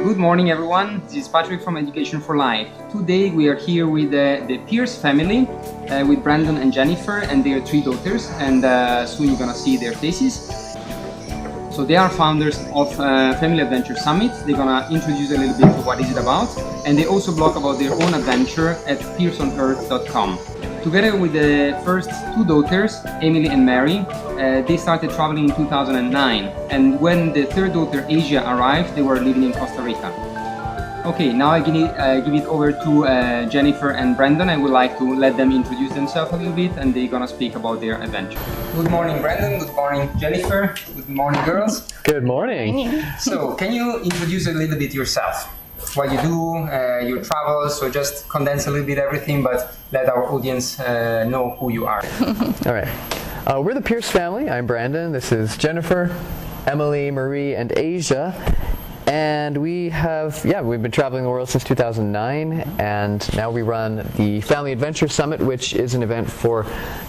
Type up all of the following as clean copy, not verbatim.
Good morning, everyone. This is Patrik from Education for Life. Today we are here with the Pearce family, with Brandon and Jennifer and their 3 daughters, and soon you're gonna see their faces. So they are founders of Family Adventure Summit. They're gonna introduce a little bit of what is it about, and they also blog about their own adventure at pearceonearth.com. Together with the first 2 daughters, Emily and Mary, they started traveling in 2009, and when the 3rd daughter, Aisya, arrived, they were living in Costa Rica. Okay, now I give it over to Jennifer and Brandon. I would like to let them introduce themselves a little bit, and they're gonna speak about their adventure. Good morning, Brandon. Good morning, Jennifer. Good morning, girls. Good morning. So, can you introduce a little bit yourself? What you do, your travels, so just condense a little bit everything, but let our audience know who you are. All right. We're the Pearce family. I'm Brandon. This is Jennifer, Emily, Marie, and Aisya. And we've been traveling the world since 2009, and now we run the Family Adventure Summit, which is an event for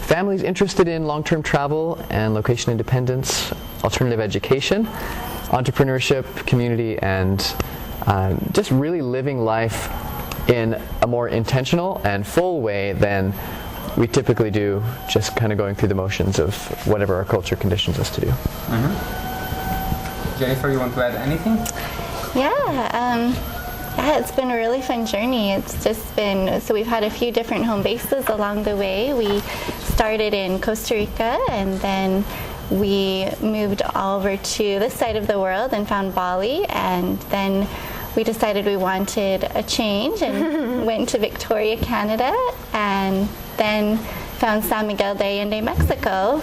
families interested in long-term travel and location independence, alternative education, entrepreneurship, community, and just really living life in a more intentional and full way than we typically do, just kind of going through the motions of whatever our culture conditions us to do. Jennifer, you want to add anything? Yeah, it's been a really fun journey. It's just been, so we've had a few different home bases along the way. We started in Costa Rica, and then we moved over to this side of the world and found Bali, and then we decided we wanted a change and went to Victoria, Canada, and then found San Miguel de Allende, Mexico.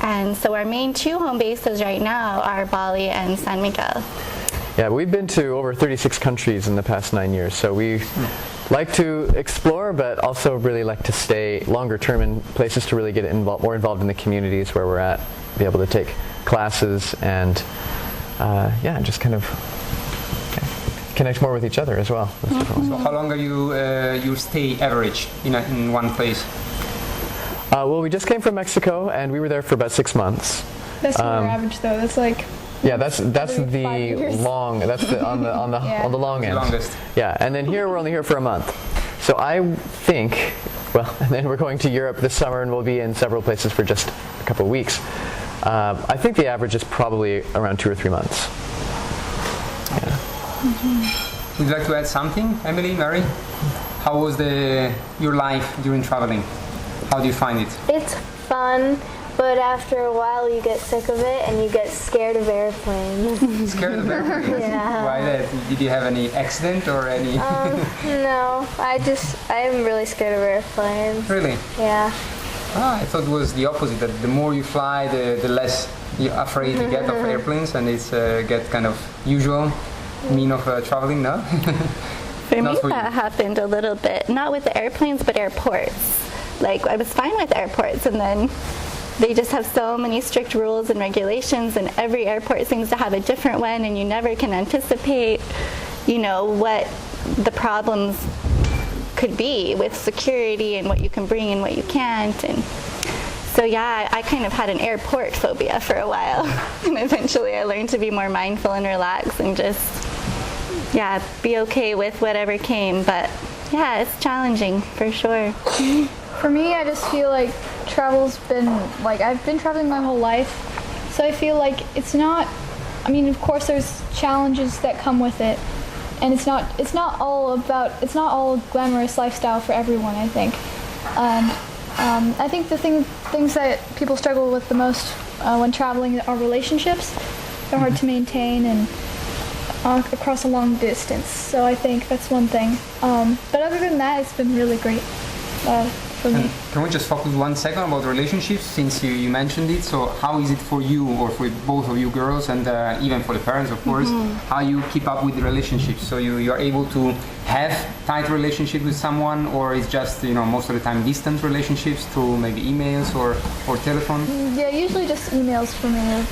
And so our main 2 home bases right now are Bali and San Miguel. Yeah, we've been to over 36 countries in the past 9 years, so we like to explore, but also really like to stay longer term in places to really get more involved in the communities where we're at, be able to take classes and just kind of connect more with each other as well. So how long are you stay average in one place? Well, we just came from Mexico, and we were there for about 6 months. That's not our average, though. That's like that's the long. That's the on the long end. Longest. Yeah, and then here we're only here for a month. So I think, and then we're going to Europe this summer, and we'll be in several places for just a couple of weeks. I think the average is probably around 2 or 3 months. Yeah. Would you like to add something, Emily, Mary? How was your life during traveling? How do you find it? It's fun, but after a while you get sick of it and you get scared of airplanes. Scared of airplanes? Yeah. Why that? Did you have any accident or any? No, I am really scared of airplanes. Really? Yeah. I thought it was the opposite, that the more you fly, the less you're afraid you get of airplanes, and it's get kind of usual mean of traveling, no? For me, that happened a little bit, not with the airplanes, but airports. Like, I was fine with airports, and then they just have so many strict rules and regulations, and every airport seems to have a different one, and you never can anticipate, what the problems could be with security and what you can bring and what you can't. And so I kind of had an airport phobia for a while, and eventually I learned to be more mindful and relax and just be okay with whatever came. But it's challenging for sure. For me, I just feel like travel's been, I've been traveling my whole life, so I feel like it's not, of course there's challenges that come with it, and it's not all glamorous lifestyle for everyone, I think. I think the things that people struggle with the most when traveling are relationships. They're hard to maintain and across a long distance, so I think that's one thing. But other than that, it's been really great. For me. Can we just focus 1 second about relationships, since you mentioned it? So how is it for you, or for both of you girls, and even for the parents, of course, how you keep up with the relationships? So you are able to have tight relationship with someone, or it's just most of the time distant relationships through maybe emails or telephone? Yeah, usually just emails for me.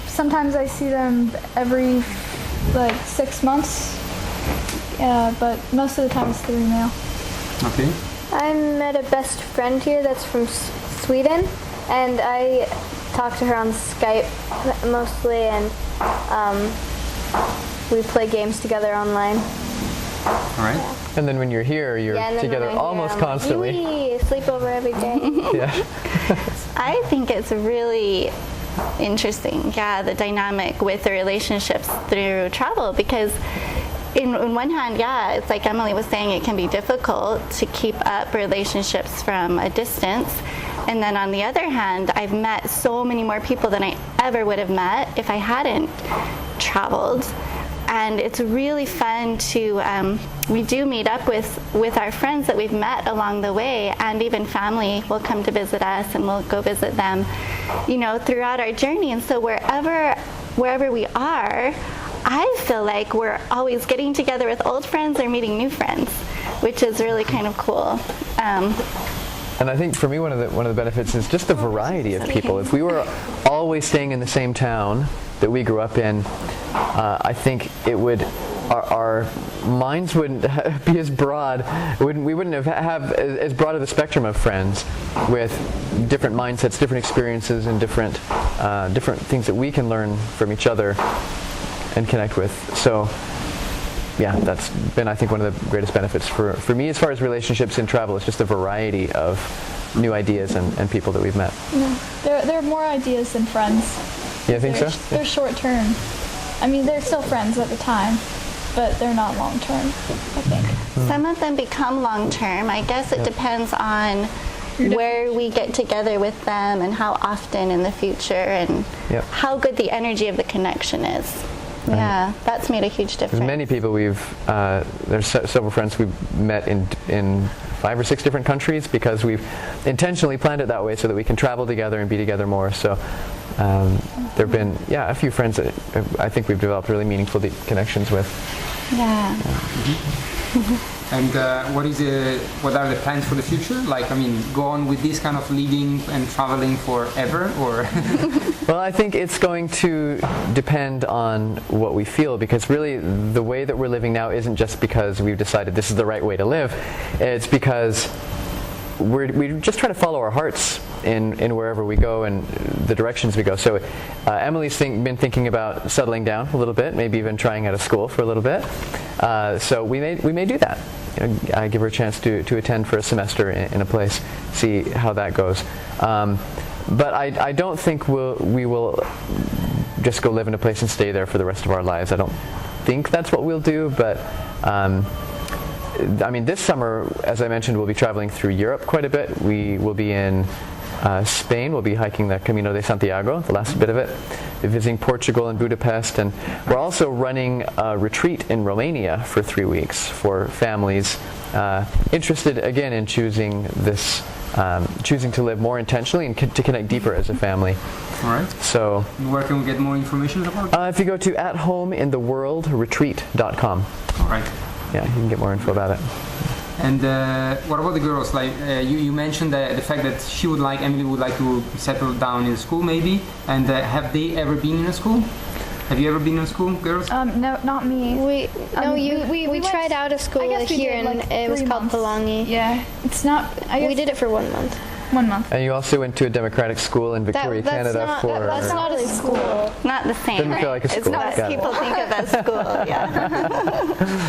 Sometimes I see them every 6 months, but most of the time it's through email. Okay. I met a best friend here that's from Sweden, and I talk to her on Skype mostly, and we play games together online. All right. And then when you're here, you're together almost constantly. We sleep over every day. Yeah. I think it's really interesting, the dynamic with the relationships through travel, because in one hand, it's like Emily was saying, it can be difficult to keep up relationships from a distance. And then on the other hand, I've met so many more people than I ever would have met if I hadn't traveled. And it's really fun to, we do meet up with our friends that we've met along the way, and even family will come to visit us and we'll go visit them, throughout our journey. And so wherever we are, I feel like we're always getting together with old friends or meeting new friends, which is really kind of cool. And I think for me, one of the benefits is just the variety of people. If we were always staying in the same town that we grew up in, I think it would, our minds wouldn't be as broad. We wouldn't have as broad of a spectrum of friends with different mindsets, different experiences, and different things that we can learn from each other and connect with. So that's been, I think, one of the greatest benefits for me as far as relationships in travel. It's just a variety of new ideas and people that we've met. There are more ideas than friends. Yeah, I think so? They're short term. I mean, they're still friends at the time, but they're not long term, I think. Some of them become long term. I guess it depends on where we get together with them and how often in the future, and how good the energy of the connection is. Yeah, that's made a huge difference. Many people there's several friends we've met in 5 or 6 different countries because we've intentionally planned it that way so that we can travel together and be together more. So there have been, a few friends that I think we've developed really meaningful, deep connections with. Yeah. And what are the plans for the future? Go on with this kind of living and traveling forever, or? Well, I think it's going to depend on what we feel, because really the way that we're living now isn't just because we've decided this is the right way to live. It's because we just try to follow our hearts in wherever we go and the directions we go. So Emily's been thinking about settling down a little bit, maybe even trying out of school for a little bit. So we may do that. I give her a chance to attend for a semester in a place, see how that goes. But I don't think we will just go live in a place and stay there for the rest of our lives. I don't think that's what we'll do, but this summer, as I mentioned, we'll be traveling through Europe quite a bit. We will be in Spain. We'll be hiking the Camino de Santiago, the last bit of it. We're visiting Portugal and Budapest, and we're also running a retreat in Romania for 3 weeks for families interested again in choosing to live more intentionally and to connect deeper as a family. All right. So where can we get more information about it? If you go to athomeintheworldretreat.com. All right. Yeah, you can get more info about it. And what about the girls? You mentioned the fact that Emily would like to settle down in school, maybe. And have they ever been in a school? Have you ever been in school, girls? No, not me. We tried out of school here, and it was called Palangi. Yeah, it's not. We did it for 1 month. 1 month. And you also went to a democratic school in Victoria, Canada for... That's not a school. Not the same. Didn't feel like a school. It's not people think of as school,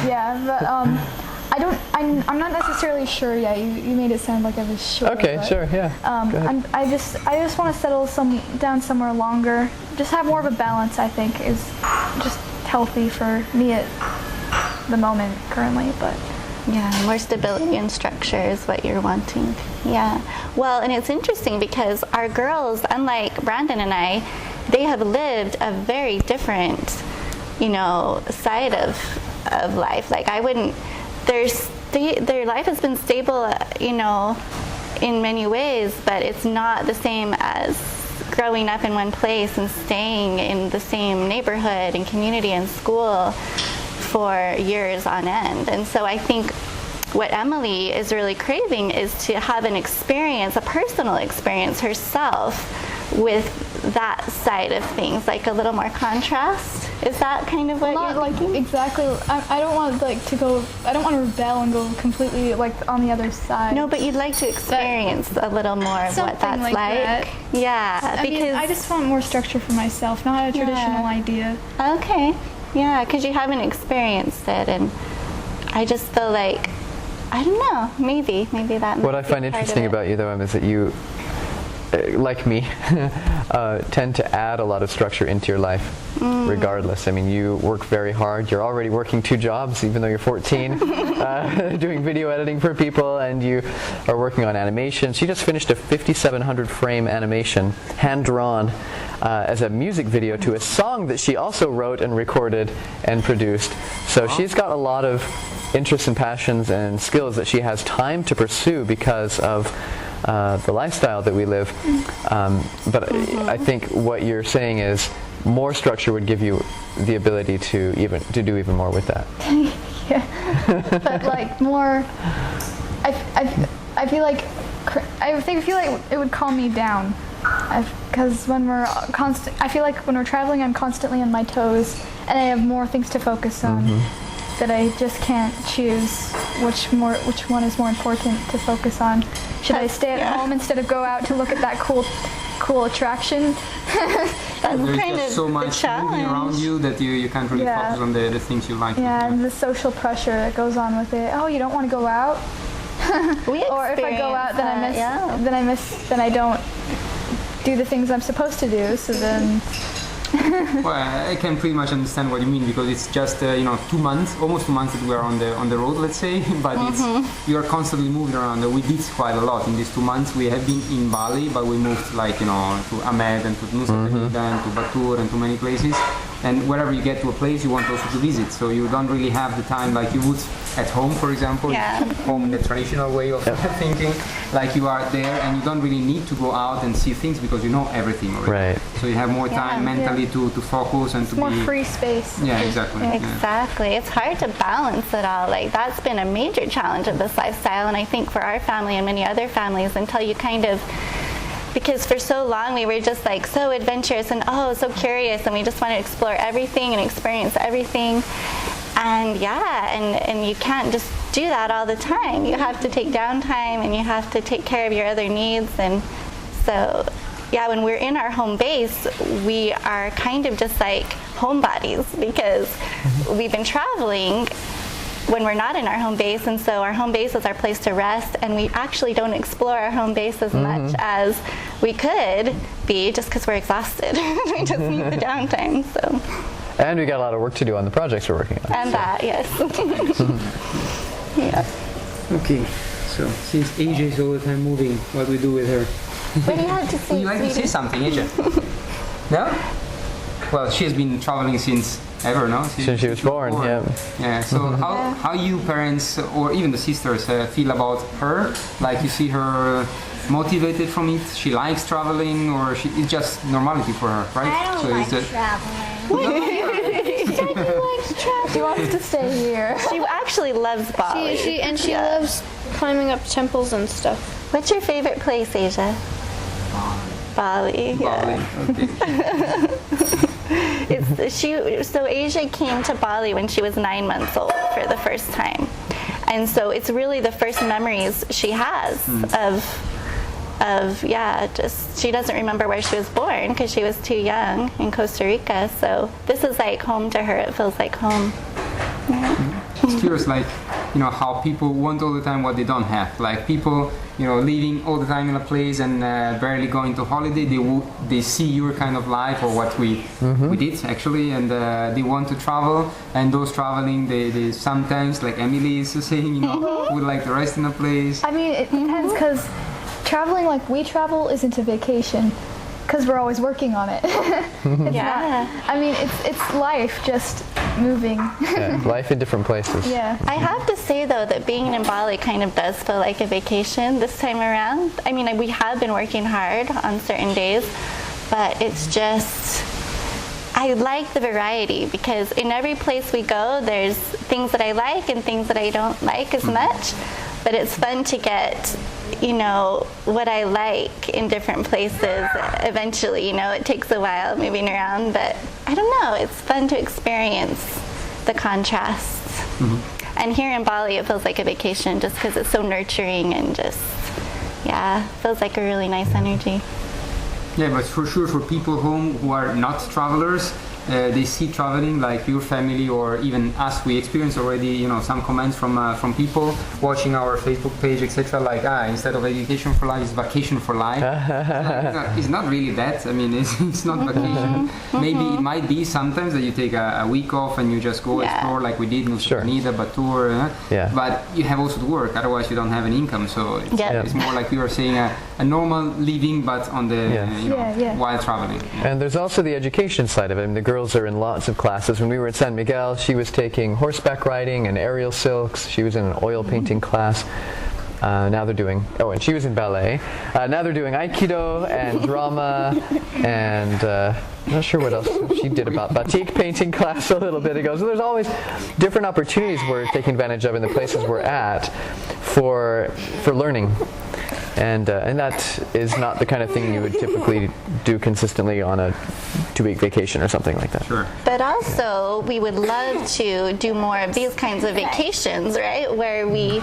Yeah, but I'm not necessarily sure yet. You made it sound like I was sure. Okay, sure, yeah. I just want to settle down somewhere longer. Just have more of a balance, I think, is just healthy for me at the moment currently, but... Yeah, more stability and structure is what you're wanting. Yeah. Well, and it's interesting because our girls, unlike Brandon and I, they have lived a very different, side of life. Their life has been stable, in many ways, but it's not the same as growing up in one place and staying in the same neighborhood and community and school for years on end. And so I think what Emily is really craving is to have a personal experience herself with that side of things, like a little more contrast. Is that kind of what you're thinking? Exactly. I don't want I don't want to rebel and go completely on the other side. No, but you'd like to experience a little more of what that's like. That. Yeah, I just want more structure for myself, not a traditional idea. Okay. Yeah, because you haven't experienced it, and I just feel like, I don't know, maybe that. What I find interesting about you, though, is that you, like me, tend to add a lot of structure into your life, regardless. I mean, you work very hard. You're already working 2 jobs, even though you're 14, doing video editing for people, and you are working on animation. She just finished a 5,700 frame animation, hand-drawn, as a music video to a song that she also wrote and recorded and produced. So she's got a lot of interests and passions and skills that she has time to pursue because of the lifestyle that we live. But I think what you're saying is more structure would give you the ability to do even more with that. Yeah, but like more, I feel like it would calm me down, because when we're I feel like when we're traveling, I'm constantly on my toes, and I have more things to focus on. That I just can't choose which one is more important to focus on. Should I stay at home instead of go out to look at that cool attraction? There's just so much moving around you that you can't really focus on the things you like. Yeah, and the social pressure that goes on with it. Oh, you don't want to go out? Or if I go out, then I don't do the things I'm supposed to do. So then. Well, I can pretty much understand what you mean, because it's just 2 months, almost 2 months that we are on the road, let's say. But you are constantly moving around. We did quite a lot in these 2 months. We have been in Bali, but we moved to Ahmed and to Nusa Penida and to Batur and to many places. And wherever you get to a place, you want also to visit. So you don't really have the time like you would at home, for example. Home in the traditional way of thinking. Like you are there and you don't really need to go out and see things because you know everything already. Right. So you have more time mentally to focus and to more free space. Yeah, exactly. Exactly. It's hard to balance it all. Like that's been a major challenge of this lifestyle, and I think for our family and many other families, until you kind of, because for so long we were just like so adventurous and so curious, and we just want to explore everything and experience everything. And and you can't just do that all the time. You have to take downtime and you have to take care of your other needs. And so when we're in our home base, we are kind of just like homebodies, because we've been traveling when we're not in our home base, and so our home base is our place to rest, and we actually don't explore our home base as much as we could be, just because we're exhausted. We just need the downtime. So. And we got a lot of work to do on the projects we're working on. And that, yes. Okay, so since Aisya is all the time moving, what do we do with her? What do you have to say? Would you like to say something, Aisya? No? Well, she has been traveling since ever, no? Since she was born, yeah. Yeah, so how you parents, or even the sisters, feel about her? Like you see her motivated from it? She likes traveling, or it's just normality for her, right? I don't like traveling. She wants to stay here. She actually loves Bali. She loves climbing up temples and stuff. What's your favorite place, Aisya? Bali. Bali, okay. So Aisya came to Bali when she was 9 months old for the first time, and so it's really the first memories she has of just she doesn't remember where she was born because she was too young in Costa Rica. So this is like home to her. It feels like home. It's curious, like, how people want all the time what they don't have. Like people, living all the time in a place and barely going to holiday. They see your kind of life, or what we did actually, and they want to travel. And those traveling, they sometimes, like Emily is saying, would like to rest in a place. I mean, it depends, because traveling like we travel isn't a vacation, because we're always working on it. I mean, it's life, just moving. Life in different places. Yeah. I have to say though that being in Bali kind of does feel like a vacation this time around. I mean, we have been working hard on certain days, but it's just, I like the variety, because in every place we go, there's things that I like and things that I don't like as much. But it's fun to get, what I like in different places eventually. It takes a while moving around, but I don't know, it's fun to experience the contrasts. And here in Bali, it feels like a vacation just because it's so nurturing and just, feels like a really nice energy. Yeah, but for sure, for people home who are not travelers, they see traveling, like your family or even us, we experience already, some comments from people watching our Facebook page, etc. Like, instead of education for life, it's vacation for life. It's not really that. I mean, it's not vacation. Maybe it might be sometimes that you take a week off and you just go explore, like we did in Nusa Batur. But you have also to work, otherwise you don't have an income. So it's more like you are saying a normal living, but on the while traveling. And there's also the education side of it. I mean, the girls are in lots of classes. When we were in San Miguel, she was taking horseback riding and aerial silks. She was in an oil painting class. Now they're doing, and she was in ballet. Now they're doing Aikido and drama and I'm not sure what else she did about batik painting class a little bit ago. So there's always different opportunities we're taking advantage of in the places we're at for learning. And that is not the kind of thing you would typically do consistently on a 2-week vacation or something like that. Sure. But also, we would love to do more of these kinds of vacations, right? Where we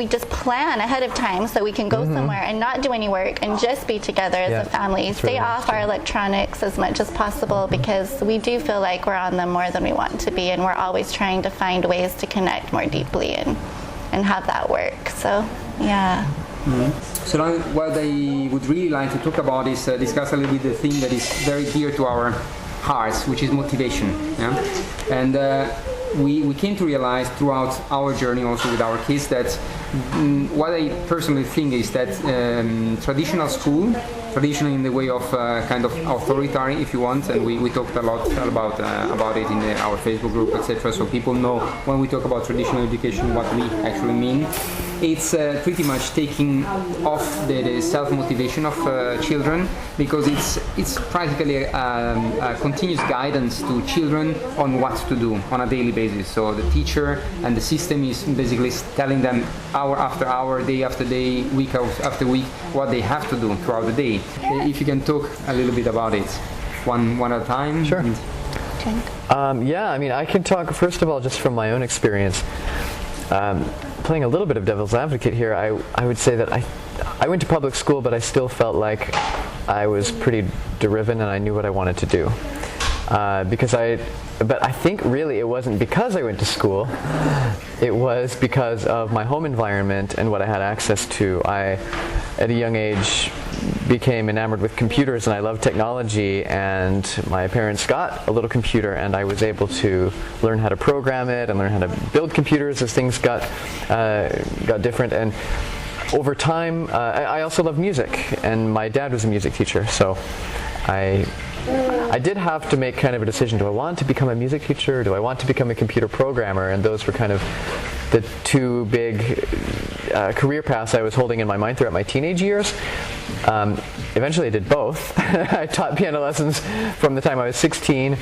just plan ahead of time so we can go somewhere and not do any work and just be together as a family. Stay off our electronics as much as possible, because we do feel like we're on them more than we want to be, and we're always trying to find ways to connect more deeply and have that work. So, yeah. So now what I would really like to talk about is discuss a little bit the thing that is very dear to our hearts, which is motivation. And we came to realize throughout our journey also with our kids that what I personally think is that traditional school, traditional in the way of kind of authoritarian, if you want, and we talked a lot about it in our Facebook group, etc. So people know when we talk about traditional education what we actually mean. It's pretty much taking off the self-motivation of children, because it's practically a continuous guidance to children on what to do on a daily basis. So the teacher and the system is basically telling them hour after hour, day after day, week after week, what they have to do throughout the day. If you can talk a little bit about it, one at a time. Sure. I mean, I can talk first of all just from my own experience. Playing a little bit of devil's advocate here, I would say that I went to public school, but I still felt like I was pretty driven and I knew what I wanted to do. But I think really it wasn't because I went to school, it was because of my home environment and what I had access to. I, at a young age, became enamored with computers, and I loved technology, and my parents got a little computer and I was able to learn how to program it and learn how to build computers as things got different. And over time, I also love music, and my dad was a music teacher, so I did have to make kind of a decision. Do I want to become a music teacher? Do I want to become a computer programmer? And those were kind of the two big career paths I was holding in my mind throughout my teenage years. Eventually I did both. I taught piano lessons from the time I was 16,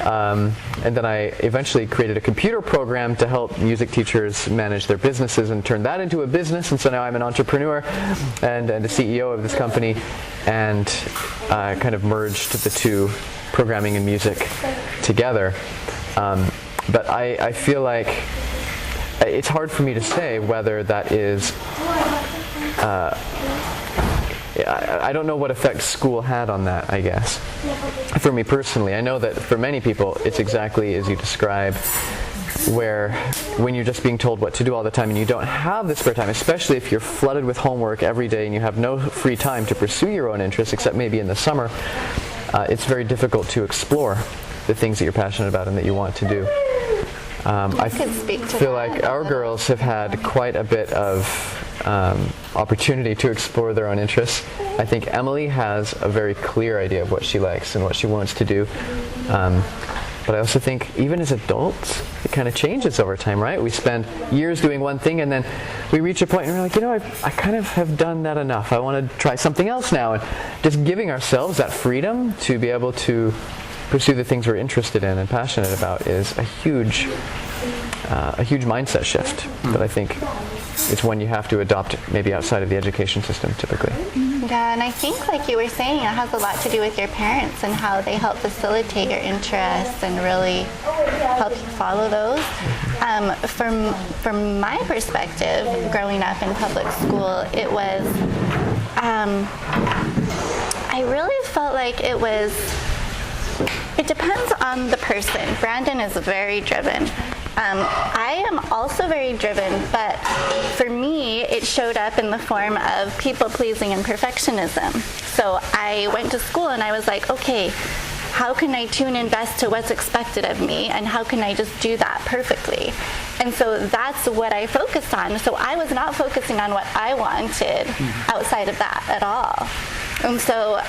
and then I eventually created a computer program to help music teachers manage their businesses and turn that into a business. And so now I'm an entrepreneur and a CEO of this company, and kind of merged the two, programming and music, together. But I feel like it's hard for me to say whether that is I don't know what effect school had on that, I guess. For me personally, I know that for many people it's exactly as you describe, where when you're just being told what to do all the time and you don't have the spare time, especially if you're flooded with homework every day and you have no free time to pursue your own interests except maybe in the summer, it's very difficult to explore the things that you're passionate about and that you want to do. I feel like our girls have had quite a bit of opportunity to explore their own interests. I think Emily has a very clear idea of what she likes and what she wants to do. But I also think even as adults, it kind of changes over time, right? We spend years doing one thing and then we reach a point and we're like, I kind of have done that enough. I want to try something else now. And just giving ourselves that freedom to be able to pursue the things we're interested in and passionate about is a huge mindset shift that I think is one you have to adopt maybe outside of the education system typically. Yeah, and I think like you were saying, it has a lot to do with your parents and how they help facilitate your interests and really help you follow those. From my perspective, growing up in public school, it was, I really felt like it was It depends on the person. Brandon is very driven. I am also very driven, but for me, it showed up in the form of people-pleasing and perfectionism. So I went to school and I was like, okay, how can I tune in best to what's expected of me, and how can I just do that perfectly? And so that's what I focused on. So I was not focusing on what I wanted outside of that at all. And so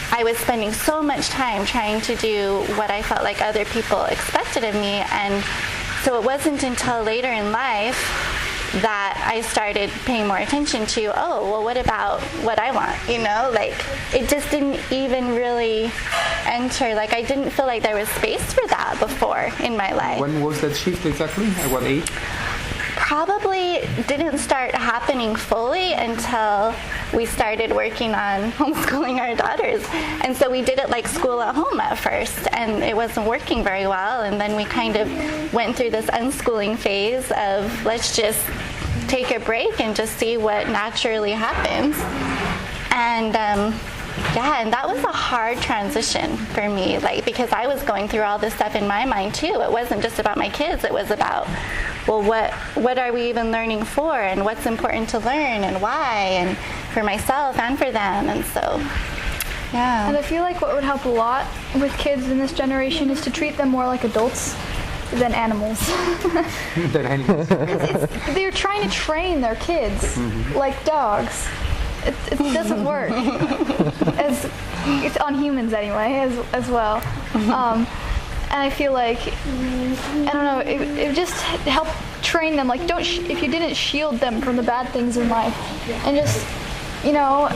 I was spending so much time trying to do what I felt like other people expected of me, and so it wasn't until later in life that I started paying more attention to, oh, well, what about what I want, you know? Like, it just didn't even really enter, like, I didn't feel like there was space for that before in my life. When was that shift exactly? At what age? Probably didn't start happening fully until we started working on homeschooling our daughters. And so we did it like school at home at first, and it wasn't working very well. And then we kind of went through this unschooling phase of let's just take a break and just see what naturally happens. And and that was a hard transition for me, like, because I was going through all this stuff in my mind too. It wasn't just about my kids, it was about, well, what are we even learning for, and what's important to learn, and why, and for myself and for them. And so, yeah. And I feel like what would help a lot with kids in this generation is to treat them more like adults than animals. Than animals. They're trying to train their kids like dogs. It doesn't work. It's on humans anyway, as well. And I feel like, I don't know, it just helped train them. Like, if you didn't shield them from the bad things in life, and just, you know,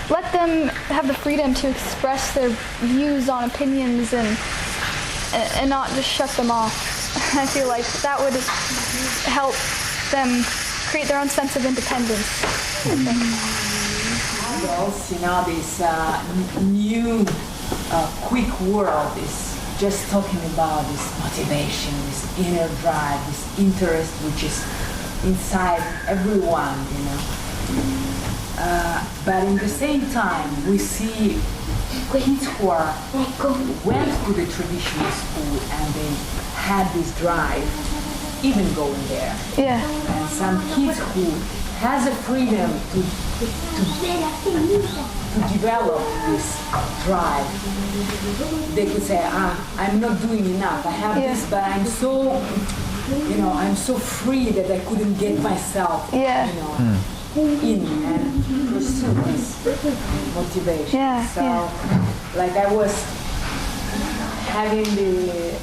let them have the freedom to express their views on opinions and not just shut them off. I feel like that would help them create their own sense of independence, I think. Adults, you know, this new quick world is just talking about this motivation, this inner drive, this interest which is inside everyone, you know. But in the same time, we see kids who went to the traditional school and they had this drive, even going there. Yeah. And some kids who has a freedom to develop this drive. They could say, I'm not doing enough. I have this, but I'm so, you know, I'm so free that I couldn't get myself, you know, in and pursue this motivation. So, like I was having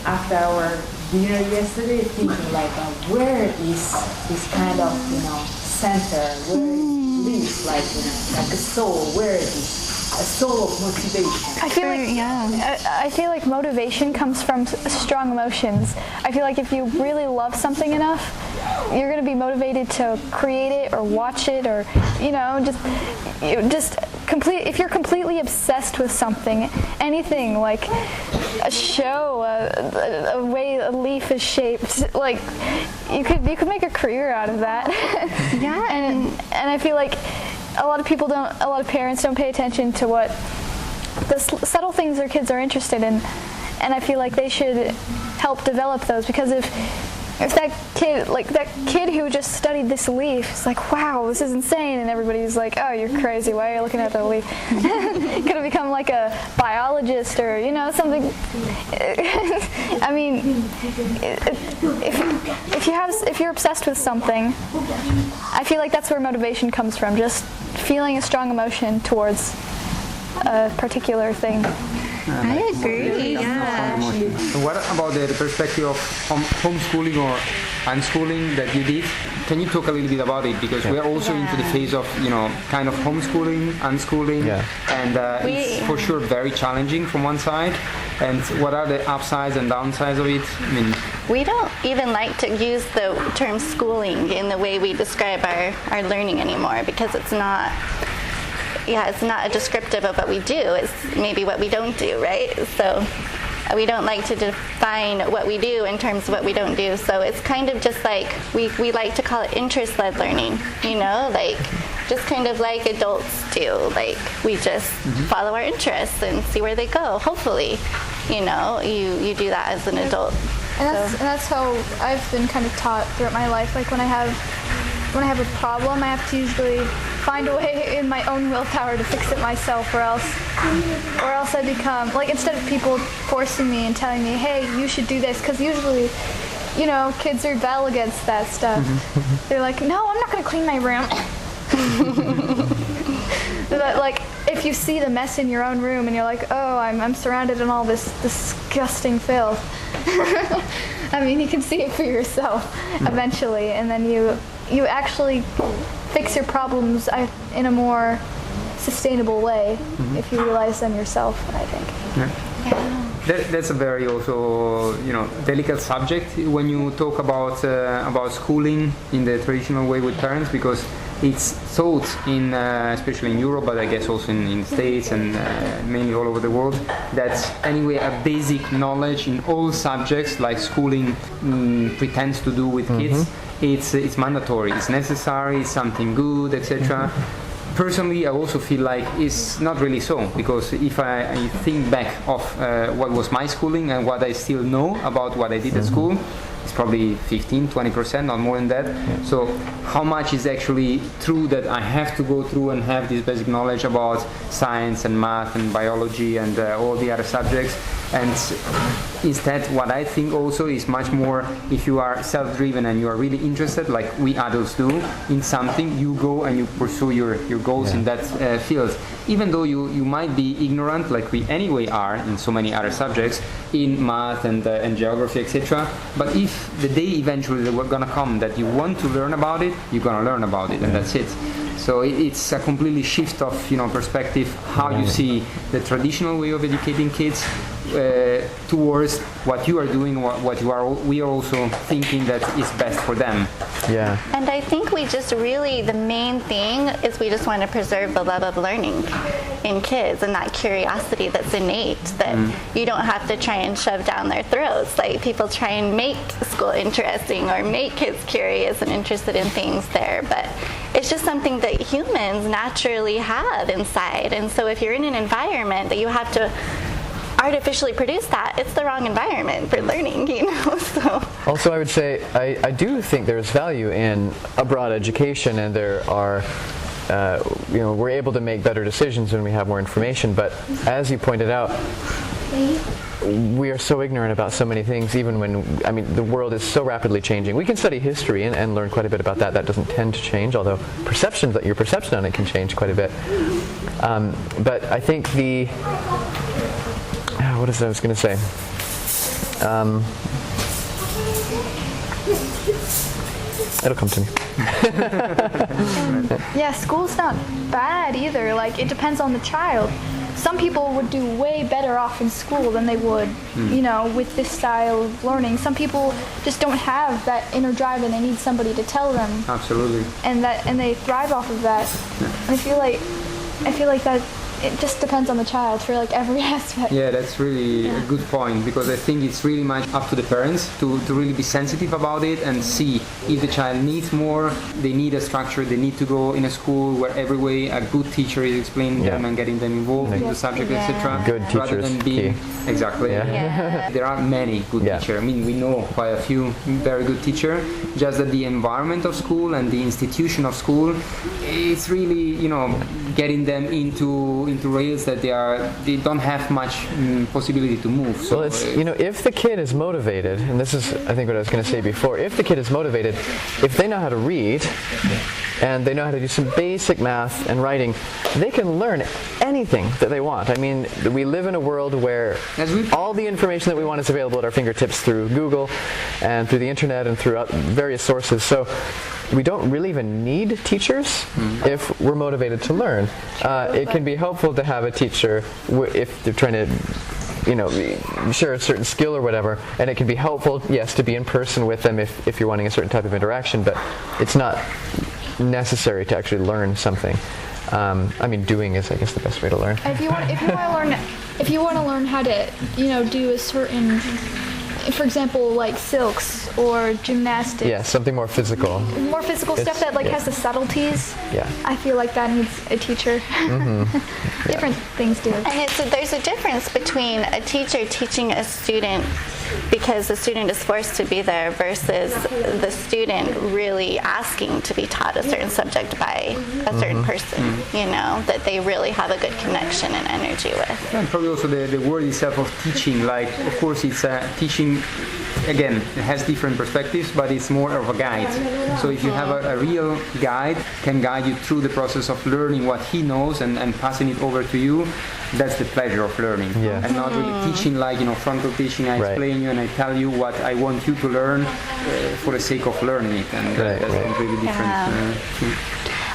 after our dinner yesterday, thinking like, where is this kind of, you know, center, where it lives, like, you know, like a soul, where it is, a soul of motivation. I feel like motivation comes from strong emotions. I feel like if you really love something enough, you're going to be motivated to create it or watch it, or, you know, if you're completely obsessed with something, anything like a show, a way a leaf is shaped, like you could make a career out of that. And I feel like a lot of parents don't pay attention to what the subtle things their kids are interested in, and I feel like they should help develop those, because if that kid who just studied this leaf is like, wow, this is insane, and everybody's like, oh, you're crazy, why are you looking at the leaf? Could have become like a biologist or, you know, something. I mean, if you're obsessed with something, I feel like that's where motivation comes from, just feeling a strong emotion towards a particular thing. I agree, yeah. And what about the perspective of homeschooling or unschooling that you did? Can you talk a little bit about it? Because we are also into the phase of, you know, kind of homeschooling, unschooling, and it's for sure very challenging from one side. And what are the upsides and downsides of it? I mean, we don't even like to use the term schooling in the way we describe our learning anymore, because it's not a descriptive of what we do. It's maybe what we don't do, right? So we don't like to define what we do in terms of what we don't do. So it's kind of just like, we like to call it interest-led learning, you know, like just kind of like adults do. Like we just follow our interests and see where they go. Hopefully, you know, you do that as an adult. And that's how I've been kind of taught throughout my life. Like when I have a problem, I have to usually find a way in my own willpower to fix it myself, or else I become, like, instead of people forcing me and telling me, hey, you should do this, because usually, you know, kids rebel against that stuff. They're like, no, I'm not going to clean my room. But, like, if you see the mess in your own room and you're like, oh, I'm surrounded in all this disgusting filth. I mean, you can see it for yourself eventually, and then you actually fix your problems in a more sustainable way if you realize them yourself, I think. That's a very also, you know, delicate subject when you talk about schooling in the traditional way with parents, because it's taught in, especially in Europe, but I guess also in States and mainly all over the world, that's anyway a basic knowledge in all subjects, like schooling pretends to do with kids. It's mandatory, it's necessary, it's something good, etc. Personally, I also feel like it's not really so, because if I think back of what was my schooling and what I still know about what I did at school, it's probably 15-20%, not more than that. So how much is actually true that I have to go through and have this basic knowledge about science and math and biology and all the other subjects? And instead, what I think also is much more, if you are self-driven and you are really interested, like we adults do, in something, you go and you pursue your goals in that field. Even though you might be ignorant, like we anyway are in so many other subjects, in math and geography, etc. But if the day eventually that we're gonna come that you want to learn about it, you're gonna learn about it, and that's it. So it's a completely shift of, you know, perspective, how you see the traditional way of educating kids towards what you are doing, we are also thinking that is best for them. Yeah. And I think we just really, the main thing is we just want to preserve the love of learning in kids and that curiosity that's innate, that you don't have to try and shove down their throats. Like people try and make school interesting or make kids curious and interested in things there, but it's just something that humans naturally have inside. And so if you're in an environment that you have to artificially produce that, it's the wrong environment for learning, you know. So also, I would say I do think there's value in a broad education, and there are you know, we're able to make better decisions when we have more information. But as you pointed out, we are so ignorant about so many things, even when, I mean, the world is so rapidly changing. We can study history and learn quite a bit about that. That doesn't tend to change, although your perception on it can change quite a bit. But I think what is it I was going to say? It'll come to me. Yeah, school's not bad either. Like, it depends on the child. Some people would do way better off in school than they would, you know, with this style of learning. Some people just don't have that inner drive, and they need somebody to tell them. Absolutely. And they thrive off of that. And I feel like that. It just depends on the child for like every aspect. Yeah, that's really a good point, because I think it's really much up to the parents to really be sensitive about it and see if the child needs more, they need a structure, they need to go in a school where every way a good teacher is explaining them and getting them involved in the subject, etc. Good teachers. Rather than being, exactly. There are many good teachers. I mean, we know quite a few very good teachers, just that the environment of school and the institution of school, it's really, you know, getting them into rails that they don't have much possibility to move. So well, it's, you know, if the kid is motivated, and this is I think what I was going to say before, if the kid is motivated, if they know how to read and they know how to do some basic math and writing, they can learn anything that they want. I mean, we live in a world where all the information that we want is available at our fingertips through Google and through the internet and through various sources. So we don't really even need teachers if we're motivated to learn. It can be helpful to have a teacher if they're trying to, you know, share a certain skill or whatever, and it can be helpful, yes, to be in person with them if you're wanting a certain type of interaction, but it's not necessary to actually learn something. I mean, doing is, I guess, the best way to learn. If you want to learn how to, you know, do a certain for example, like silks or gymnastics. Yeah, something more physical. More physical stuff that like has the subtleties. Yeah. I feel like that needs a teacher. Different things do. And there's a difference between a teacher teaching a student because the student is forced to be there versus the student really asking to be taught a certain subject by a certain person, you know, that they really have a good connection and energy with. And probably also the word itself of teaching, like, of course it's teaching, again, it has different perspectives, but it's more of a guide. So if you have a real guide, can guide you through the process of learning what he knows and passing it over to you, that's the pleasure of learning. Yeah. And not really teaching like, frontal teaching, I explain you and I tell you what I want you to learn for the sake of learning it. And that's completely different.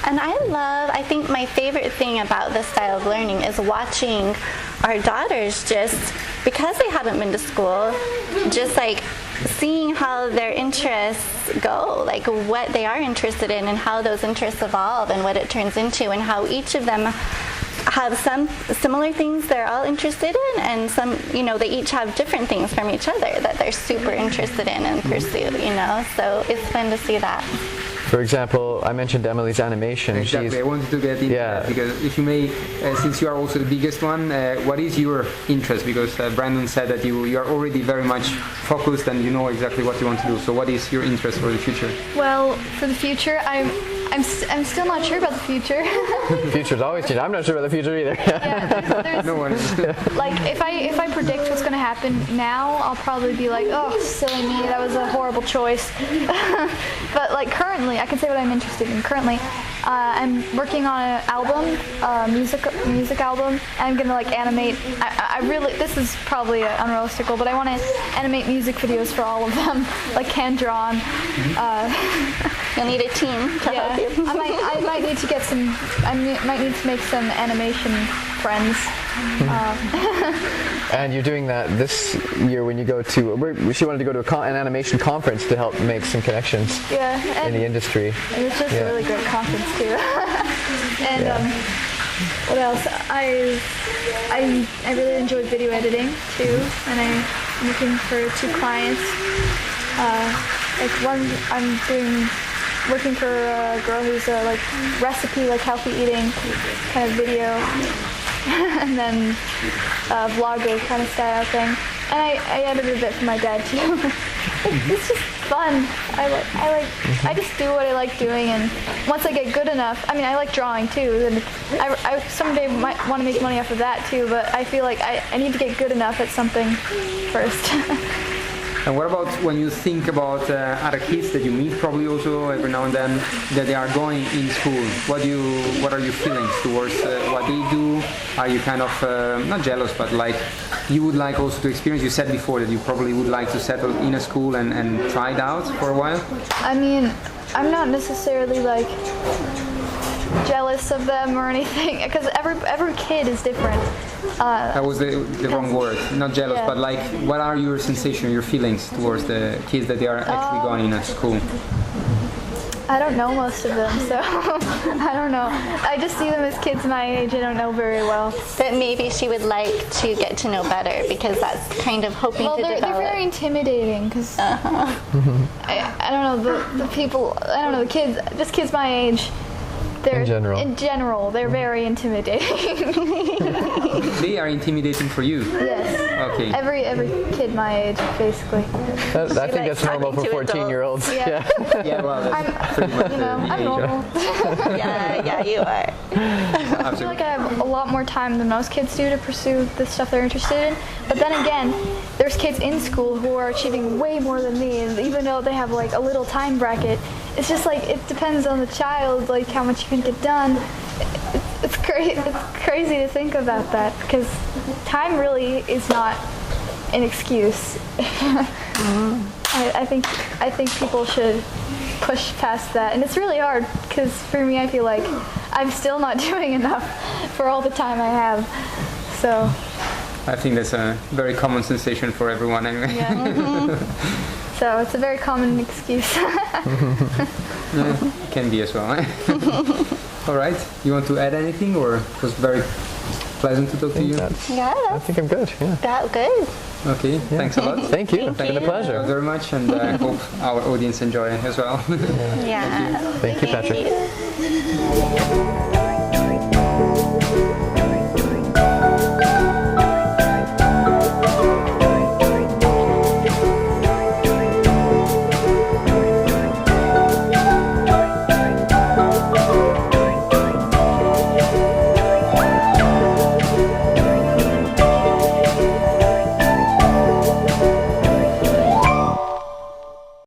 And I think my favorite thing about this style of learning is watching our daughters just, because they haven't been to school, just like seeing how their interests go, like what they are interested in and how those interests evolve and what it turns into and how each of them have some similar things they're all interested in and some, they each have different things from each other that they're super interested in and pursue, so it's fun to see that. For example, I mentioned Emily's animation. Exactly, I wanted to get into that because if you may, since you are also the biggest one, what is your interest? Because Brandon said that you are already very much focused and you know exactly what you want to do. So what is your interest for the future? Well, for the future, I'm still not sure about the future. The future's always changing. I'm not sure about the future either. There's no one is. Like if I predict what's going to happen now, I'll probably be like, oh, silly me, that was a horrible choice. But like currently, I can say what I'm interested in. Currently, I'm working on an album, music album, and I'm gonna like animate. I really, this is probably unrealistic goal, but I want to animate music videos for all of them, like hand drawn. You'll need a team to help you. I might need to get some. I might need to make some animation friends. And you're doing that this year when you go to. She wanted to go to an animation conference to help make some connections. In the industry. It was just a really great conference too. And what else? I really enjoyed video editing too, and I'm looking for 2 clients. Like one, I'm working for a girl who's a like recipe, like healthy eating kind of video, and then a vlogger kind of style thing. And I edited a bit for my dad too. It's just fun. I just do what I like doing, and once I get good enough, I like drawing too, and I someday might want to make money off of that too, but I feel like I need to get good enough at something first. And what about when you think about other kids that you meet probably also every now and then that they are going in school? What are your feelings towards what they do? Are you kind of not jealous, but like you would like also to experience? You said before that you probably would like to settle in a school and try it out for a while. I'm not necessarily like jealous of them or anything, because every kid is different. That was the wrong word. Not jealous, but like, what are your sensations, your feelings towards the kids that they are actually going in at school? I don't know most of them, so I don't know. I just see them as kids my age. I don't know very well. But maybe she would like to get to know better, because that's kind of hoping to develop. They're very intimidating, because I don't know, the people, I don't know, the kids, just kids my age. In general, they're very intimidating. They are intimidating for you? Yes. Okay. Every kid my age, basically. I think that's normal for 14-year-olds. Yeah. Yeah, well, that's pretty much I'm normal. Yeah, you are. I feel like I have a lot more time than most kids do to pursue the stuff they're interested in. But then again, there's kids in school who are achieving way more than me, and even though they have like a little time bracket, it's just like it depends on the child, like how much you can get done. It's crazy to think about that, because time really is not an excuse. I think people should push past that, and it's really hard, because for me, I feel like I'm still not doing enough for all the time I have. So I think that's a very common sensation for everyone anyway. Yeah. So it's a very common excuse. Yeah, can be as well. All right, you want to add anything, or it was very pleasant to talk to you. Yeah, I think I'm good. Yeah. got good. Okay, thanks a lot. Thank you. It's been a Thank pleasure. you very much, and I hope our audience enjoy as well. Yeah. Thank you, Patrik. you.